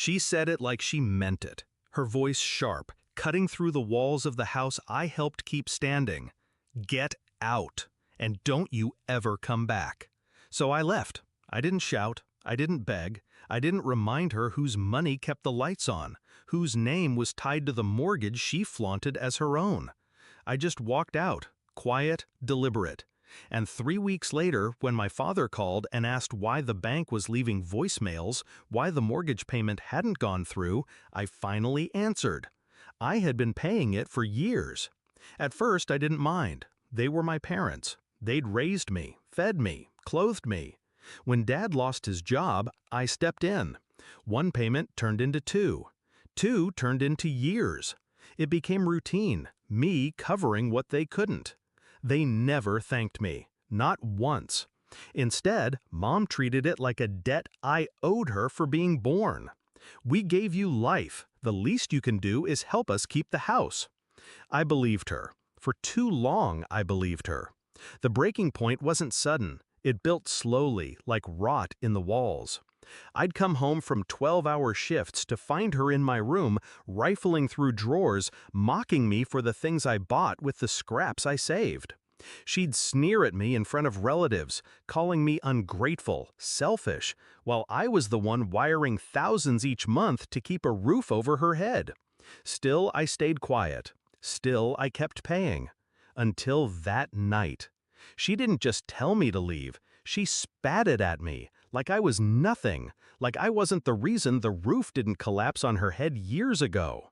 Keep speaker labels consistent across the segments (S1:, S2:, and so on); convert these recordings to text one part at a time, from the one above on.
S1: She said it like she meant it, her voice sharp, cutting through the walls of the house I helped keep standing. Get out, and don't you ever come back. So I left. I didn't shout. I didn't beg. I didn't remind her whose money kept the lights on, whose name was tied to the mortgage she flaunted as her own. I just walked out, quiet, deliberate. And 3 weeks later, when my father called and asked why the bank was leaving voicemails, why the mortgage payment hadn't gone through, I finally answered. I had been paying it for years. At first, I didn't mind. They were my parents. They'd raised me, fed me, clothed me. When Dad lost his job, I stepped in. 1 payment turned into 2. 2 turned into years. It became routine, me covering what they couldn't. They never thanked me, not once. Instead, Mom treated it like a debt I owed her for being born. We gave you life. The least you can do is help us keep the house. I believed her. For too long, I believed her. The breaking point wasn't sudden. It built slowly, like rot in the walls. I'd come home from 12-hour shifts to find her in my room, rifling through drawers, mocking me for the things I bought with the scraps I saved. She'd sneer at me in front of relatives, calling me ungrateful, selfish, while I was the one wiring thousands each month to keep a roof over her head. Still, I stayed quiet. Still, I kept paying. Until that night. She didn't just tell me to leave. She spat it at me, like I was nothing, like I wasn't the reason the roof didn't collapse on her head years ago.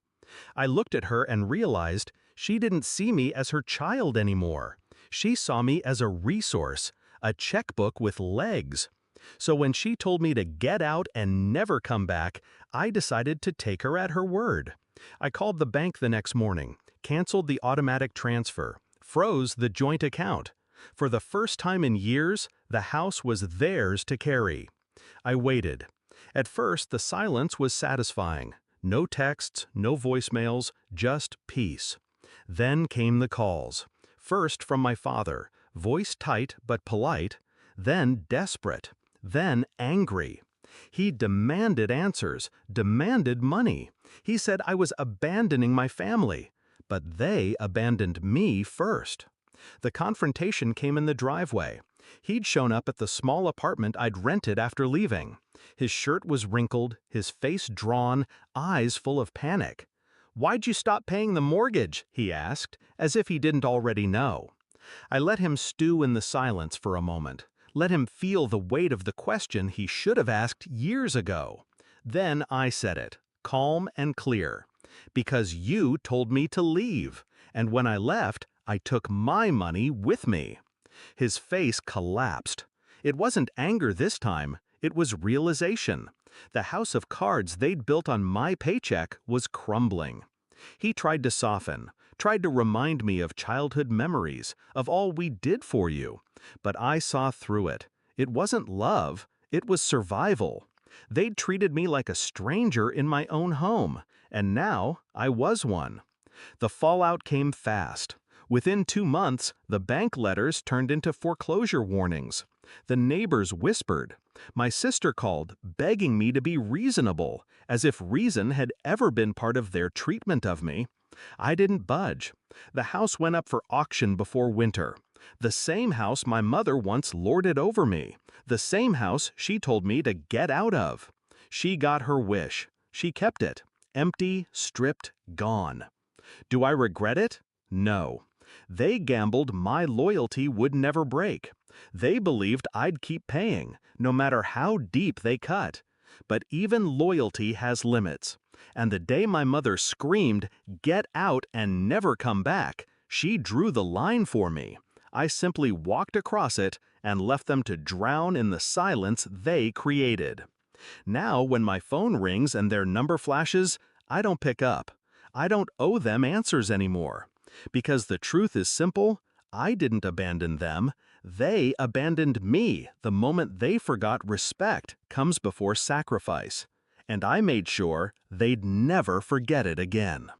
S1: I looked at her and realized she didn't see me as her child anymore. She saw me as a resource, a checkbook with legs. So when she told me to get out and never come back, I decided to take her at her word. I called the bank the next morning, canceled the automatic transfer, froze the joint account. For the first time in years, the house was theirs to carry. I waited. At first, the silence was satisfying. No texts, no voicemails, just peace. Then came the calls. First from my father, voice tight but polite, then desperate, then angry. He demanded answers, demanded money. He said I was abandoning my family, but they abandoned me first. The confrontation came in the driveway. He'd shown up at the small apartment I'd rented after leaving. His shirt was wrinkled, his face drawn, eyes full of panic. "Why'd you stop paying the mortgage?" he asked, as if he didn't already know. I let him stew in the silence for a moment, let him feel the weight of the question he should have asked years ago. Then I said it, calm and clear. "Because you told me to leave, and when I left, I took my money with me." His face collapsed. It wasn't anger this time, it was realization. The house of cards they'd built on my paycheck was crumbling. He tried to soften, tried to remind me of childhood memories, of all we did for you. But I saw through it. It wasn't love, it was survival. They'd treated me like a stranger in my own home, and now I was one. The fallout came fast. Within 2 months, the bank letters turned into foreclosure warnings. The neighbors whispered. My sister called, begging me to be reasonable, as if reason had ever been part of their treatment of me. I didn't budge. The house went up for auction before winter. The same house my mother once lorded over me. The same house she told me to get out of. She got her wish. She kept it. Empty, stripped, gone. Do I regret it? No. They gambled my loyalty would never break. They believed I'd keep paying, no matter how deep they cut. But even loyalty has limits. And the day my mother screamed, "Get out and never come back," she drew the line for me. I simply walked across it and left them to drown in the silence they created. Now, when my phone rings and their number flashes, I don't pick up. I don't owe them answers anymore. Because the truth is simple, I didn't abandon them. They abandoned me the moment they forgot respect comes before sacrifice. And I made sure they'd never forget it again.